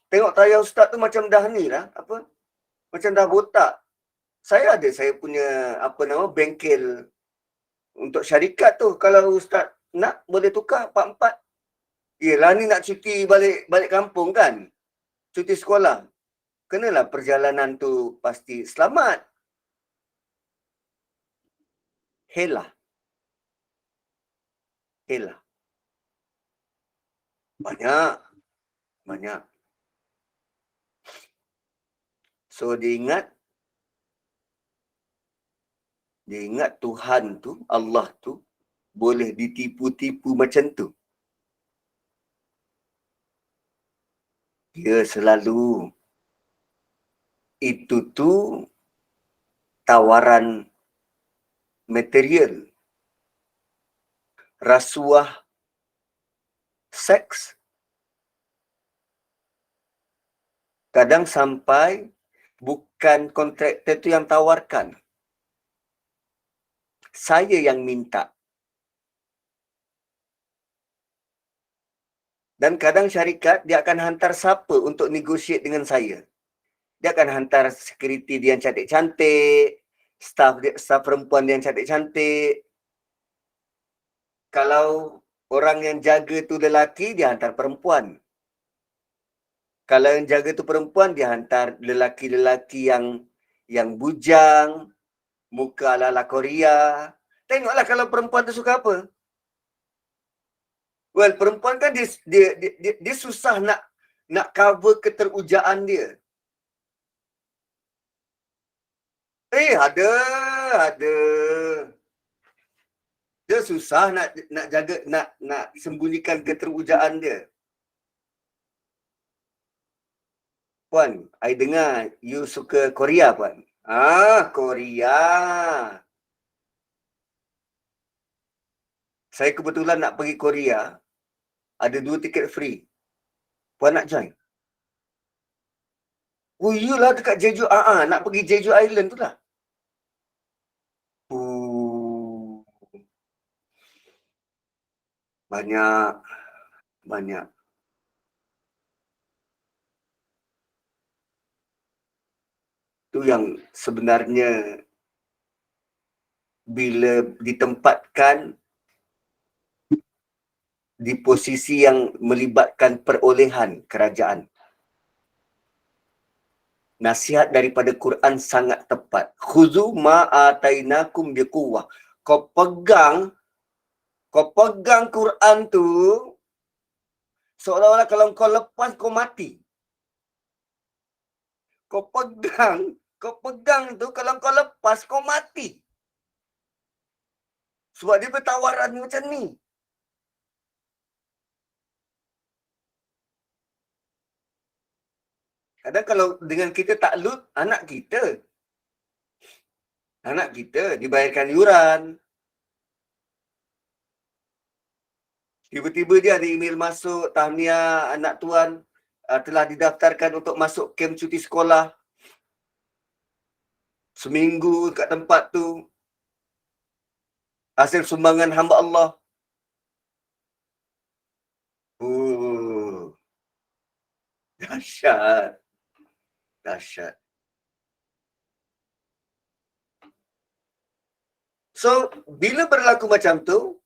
Tengok tayar ustaz tu macam dah ni lah. Macam dah botak. Saya punya bengkel untuk syarikat tu. Kalau ustaz nak, boleh tukar 4-4. Yelah, ni nak cuti balik kampung kan. Cuti sekolah. Kenalah perjalanan tu pasti selamat. Helah. Banyak. So, dia ingat Tuhan tu, Allah tu, boleh ditipu-tipu macam tu. Dia selalu, itu tu tawaran material, rasuah seks, kadang sampai bukan kontraktor tu yang tawarkan, saya yang minta. Dan kadang syarikat dia akan hantar siapa untuk negotiate dengan saya. Dia akan hantar security dia yang cantik-cantik, staff perempuan dia yang cantik-cantik. Kalau orang yang jaga tu lelaki, dia hantar perempuan. Kalau yang jaga tu perempuan, dia hantar lelaki-lelaki yang bujang, muka ala-ala Korea. Tengoklah kalau perempuan tu suka apa. Well, perempuan kan dia susah Nak cover keterujaan dia. Ada. Dia susah nak jaga, nak sembunyikan keterujaan dia. Puan, I dengar you suka Korea, Puan. Korea. Saya kebetulan nak pergi Korea. Ada 2 tiket free. Puan nak join? Oh, iyalah dekat Jeju. Nak pergi Jeju Island tu lah. Banyak. Tu yang sebenarnya bila ditempatkan di posisi yang melibatkan perolehan kerajaan. Nasihat daripada Quran sangat tepat. Khuzu ma atainakum biquwwah. Kau pegang Quran tu seolah-olah kalau kau lepas kau mati. Kau pegang tu kalau kau lepas kau mati. Sebab dia bertawaran macam ni. Kadang kalau dengan kita takluk, anak kita dibayarkan yuran. Tiba-tiba dia ada email masuk, tahniah anak tuan telah didaftarkan untuk masuk kem cuti sekolah. Seminggu kat tempat tu. Hasil sumbangan hamba Allah. Dahsyat. So, bila berlaku macam tu,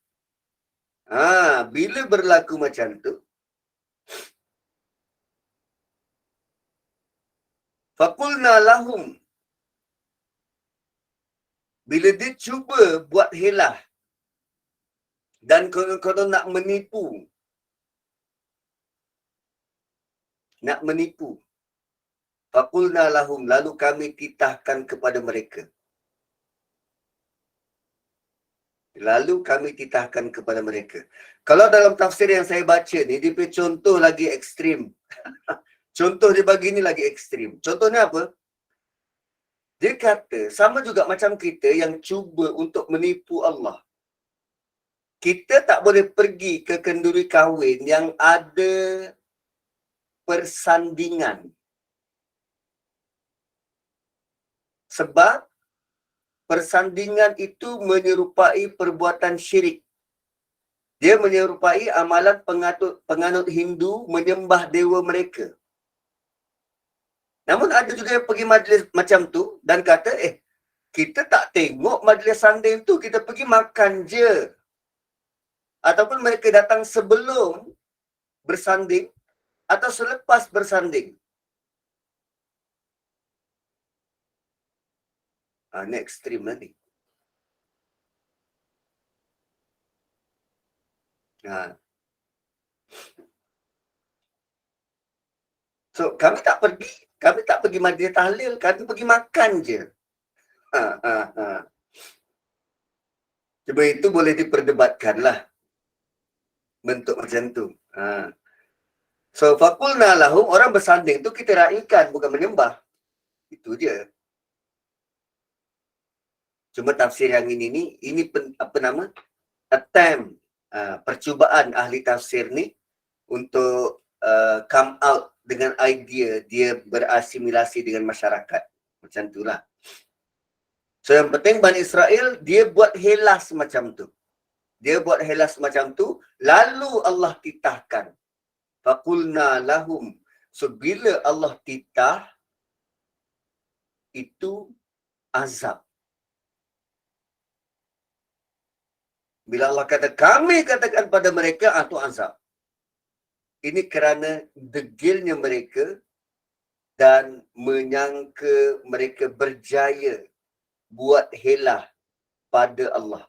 faqulna lahum, bila dia cuba buat helah dan kalau nak menipu, faqulna lahum, lalu kami titahkan kepada mereka. Kalau dalam tafsir yang saya baca ni, dia punya contoh lagi ekstrim. Contoh dia bagi ni lagi ekstrim. Contohnya apa? Dia kata, sama juga macam kita yang cuba untuk menipu Allah. Kita tak boleh pergi ke kenduri kahwin yang ada persandingan. Sebab persandingan itu menyerupai perbuatan syirik. Dia menyerupai amalan penganut Hindu menyembah dewa mereka. Namun ada juga yang pergi majlis macam tu dan kata, kita tak tengok majlis sanding tu, kita pergi makan je. Ataupun mereka datang sebelum bersanding atau selepas bersanding. Ini ekstrim nanti. So, kami tak pergi majlis tahlil, kami pergi makan je. Cuba itu boleh diperdebatkan lah. Bentuk macam tu. So, faqulna lahum, orang bersanding tu kita raikan, bukan menyembah. Itu je. Cuma tafsir yang ini attempt, percubaan ahli tafsir ni untuk come out dengan idea dia berasimilasi dengan masyarakat. Macam itulah. So yang penting Bani Israel, dia buat helah semacam tu. Lalu Allah titahkan. Faqulna lahum. So bila Allah titah, itu azab. Bila Allah kata, kami katakan pada mereka, itu azab. Ini kerana degilnya mereka dan menyangka mereka berjaya buat helah pada Allah.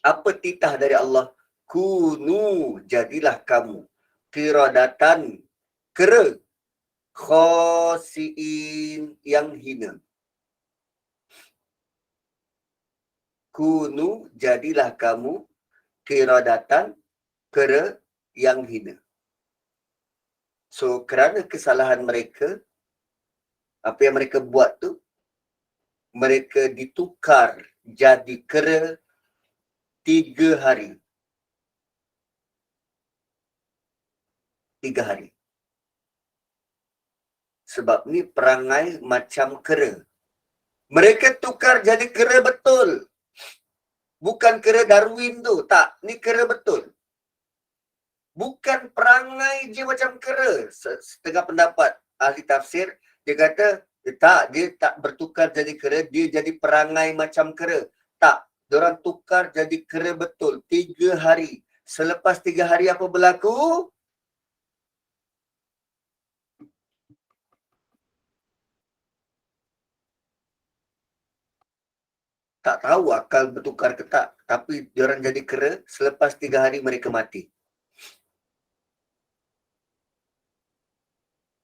Apa titah dari Allah? Kunu, jadilah kamu. qiradatan, kera, khasiin, yang hina. Kunu, jadilah kamu, qiradatan, kera yang hina. So, kerana kesalahan mereka, apa yang mereka buat tu, mereka ditukar jadi kera 3 hari. 3 hari. Sebab ni perangai macam kera. Mereka tukar jadi kera betul. Bukan kera Darwin tu. Tak, ni kera betul. Bukan perangai je macam kera. Setengah pendapat ahli tafsir, dia kata, dia tak bertukar jadi kera, dia jadi perangai macam kera. Tak, diorang tukar jadi kera betul. 3 hari. Selepas 3 hari apa berlaku? Tak tahu akal bertukar ke tak. Tapi diorang jadi kera, selepas 3 hari mereka mati.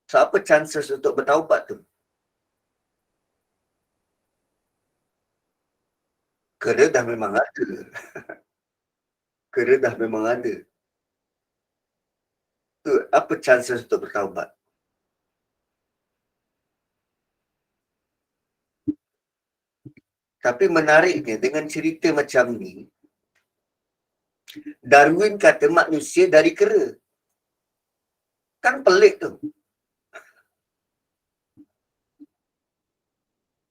So, apa chances untuk bertaubat tu? Kera dah memang ada. Kera dah memang ada. Tu, apa chances untuk bertaubat? Tapi menariknya, dengan cerita macam ni, Darwin kata manusia dari kera. Kan pelik tu.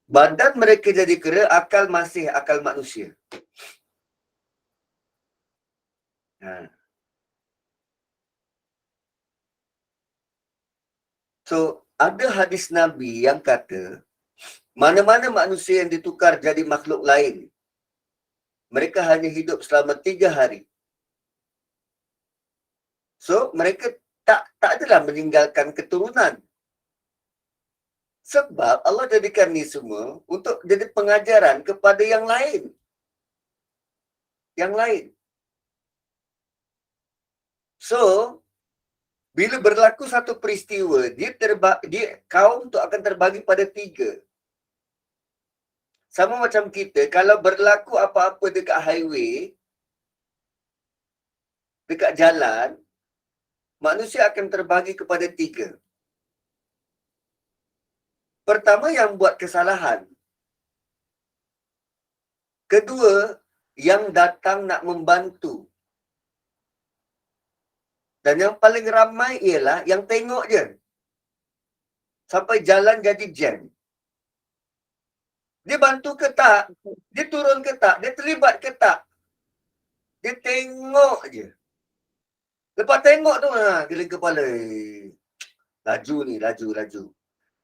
Badan mereka jadi kera, akal masih akal manusia. Ha. So, ada hadis Nabi yang kata, mana-mana manusia yang ditukar jadi makhluk lain, mereka hanya hidup selama 3 hari. So, mereka tak adalah meninggalkan keturunan. Sebab Allah jadikan ni semua untuk jadi pengajaran kepada yang lain. Yang lain. So, bila berlaku satu peristiwa, dia kaum tu akan terbagi pada 3. Sama macam kita, kalau berlaku apa-apa dekat highway, dekat jalan, manusia akan terbagi kepada 3. Pertama, yang buat kesalahan. Kedua, yang datang nak membantu. Dan yang paling ramai ialah yang tengok je. Sampai jalan jadi jam. Dia bantu ke tak? Dia turun ke tak? Dia terlibat ke tak? Dia tengok je. Lepas tengok tu, geling kepala. Laju ni, laju.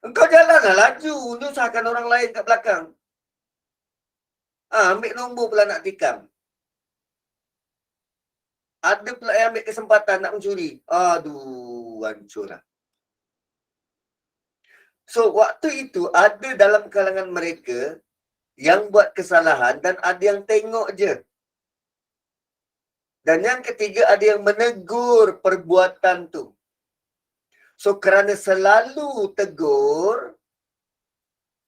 Engkau jalanlah laju. Nyusahkan orang lain kat belakang. Ambil nombor pula nak tikam. Ada pula yang ambil kesempatan nak mencuri. Aduh, hancur lah. So, waktu itu ada dalam kalangan mereka yang buat kesalahan dan ada yang tengok je. Dan yang ketiga, ada yang menegur perbuatan tu. So, kerana selalu tegur,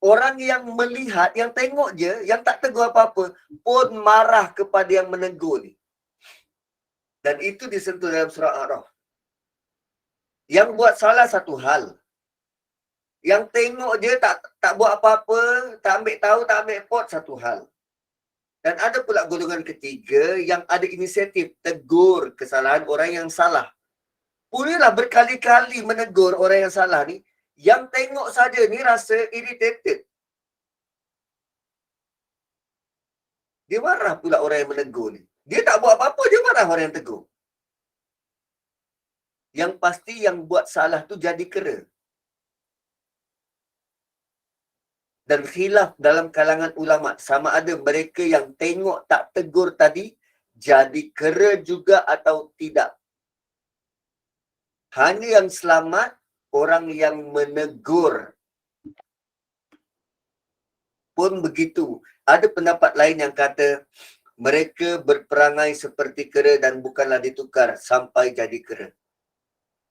orang yang melihat, yang tengok je, yang tak tegur apa-apa, pun marah kepada yang menegur ni. Dan itu disentuh dalam surah A'raf. Yang buat salah satu hal. Yang tengok je, tak buat apa-apa, tak ambil tahu, tak ambil pot, satu hal. Dan ada pula golongan ketiga yang ada inisiatif tegur kesalahan orang yang salah. Bolehlah berkali-kali menegur orang yang salah ni. Yang tengok saja ni rasa irritated. Dia marah pula orang yang menegur ni. Dia tak buat apa-apa, dia marah orang yang tegur. Yang pasti yang buat salah tu jadi kera. Dan khilaf dalam kalangan ulama, sama ada mereka yang tengok tak tegur tadi jadi kera juga atau tidak. Hanya yang selamat orang yang menegur. Pun begitu. Ada pendapat lain yang kata mereka berperangai seperti kera dan bukanlah ditukar sampai jadi kera.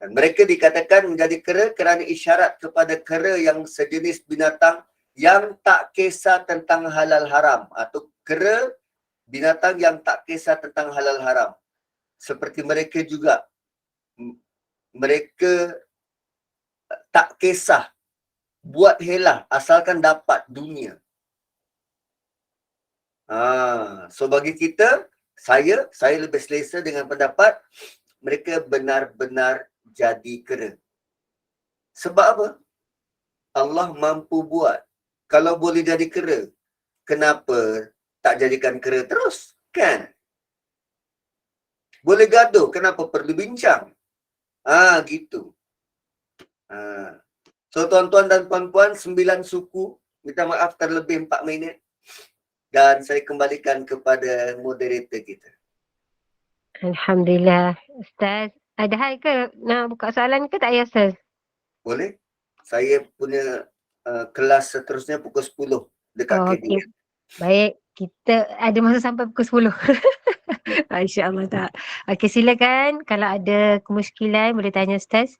Dan mereka dikatakan menjadi kera kerana isyarat kepada kera yang sejenis binatang yang tak kisah tentang halal haram, atau kera binatang yang tak kisah tentang halal haram. Seperti mereka juga, mereka tak kisah buat helah asalkan dapat dunia. So bagi kita, saya lebih selesa dengan pendapat mereka benar-benar jadi kera. Sebab apa? Allah mampu buat. Kalau boleh jadi kera, kenapa tak jadikan kera terus? Kan? Boleh gaduh, kenapa perlu bincang? Gitu. So tuan-tuan dan puan-puan, 9 suku, minta maaf terlebih 4 minit. Dan saya kembalikan kepada moderator kita. Alhamdulillah. Ustaz, ada hal ke? Nak buka soalan ke tak ya, Ustaz? Boleh? Saya punya kelas seterusnya pukul 10 dekat KD. Okey. Baik, kita ada masa sampai pukul 10. InsyaAllah tak. Okey, silakan. Kalau ada kemusykilan boleh tanya Ustaz.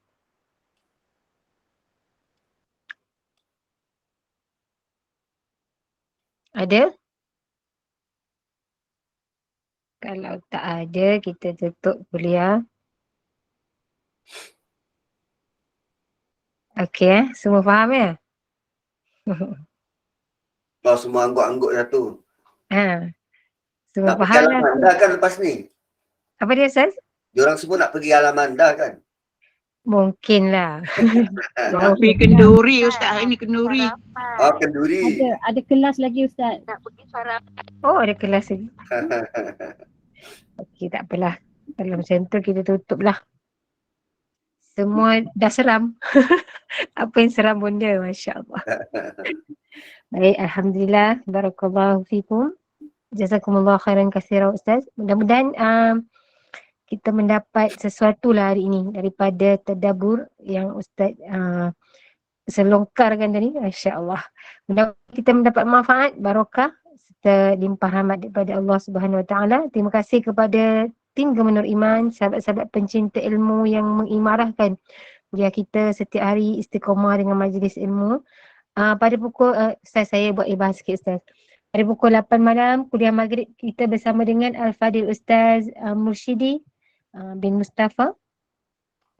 Ada? Kalau tak ada, kita tutup kuliah. Okey, semua faham ya? Semua angguk-angguk satu. Semua Tak pergi faham lah. halaman dah kan lepas ni? Apa dia, Ustaz? Diorang semua nak pergi halaman dah kan? Mungkin lah. Tapi kenduri Ustaz, hari ni kenduri. Kenduri. Ada kelas lagi Ustaz. Nak pergi sarapan. Oh, ada kelas lagi. Okey, tak apalah. Kalau macam tu kita tutup lah. Semua dah seram. Apa yang seram benda, Masya Allah. Baik, Alhamdulillah. Barakallahu fikum. Jazakumullah khairan katsira Ustaz. Mudah-mudahan kita mendapat sesuatu lah hari ini daripada tadabbur yang Ustaz selongkarkan tadi. Masya Allah. Mudah-mudahan kita mendapat manfaat, barakah serta limpah rahmat daripada Allah Subhanahu Wa Taala. Terima kasih kepada tim Gemenur Iman, sahabat-sahabat pencinta ilmu yang mengimarahkan kuliah kita setiap hari istiqamah dengan majlis ilmu. Pada pukul, saya buat ibahas sikit Ustaz. Pada pukul 8 malam, kuliah maghrib kita bersama dengan Al-Fadil Ustaz Mursyidi bin Mustafa.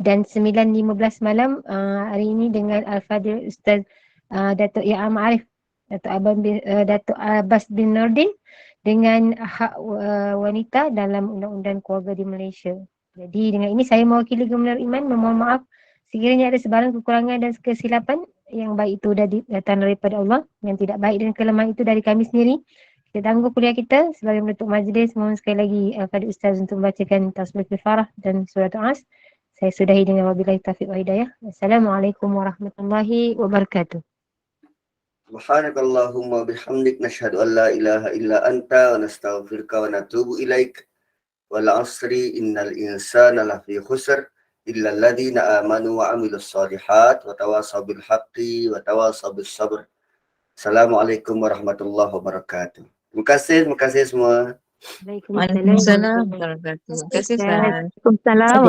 Dan 9.15 malam hari ini dengan Al-Fadil Ustaz Datuk Ya'am Arif, Datuk Abbas bin Nordin dengan hak wanita dalam undang-undang keluarga di Malaysia. Jadi dengan ini saya mewakili Gemenur Iman memohon maaf sekiranya ada sebarang kekurangan dan kesilapan. Yang baik itu datang daripada Allah, yang tidak baik dan kelemahan itu dari kami sendiri. Kita tangguh kuliah kita sebagai penutup majlis. Mohon sekali lagi Al-Fadil Ustaz untuk membacakan Tasbih Al-Farah dan Surah As. Saya sudahi dengan wabillahi taufiq wa hidayah. Assalamualaikum warahmatullahi wabarakatuh. Subhanakallahumma bihamdik nashhadu an la ilaha illa anta wa nastaghfiruka wa natubu ilaik. Wal asri innal insana lafi khusr illa alladhina amanu wa amilus solihat wa tawasaw bil haqqi wa tawasaw bis sabr. Assalamualaikum warahmatullahi wabarakatuh. Terima kasih semua. Waalaikumsalam warahmatullahi wabarakatuh. Terima kasih Ustaz. Waalaikumsalam.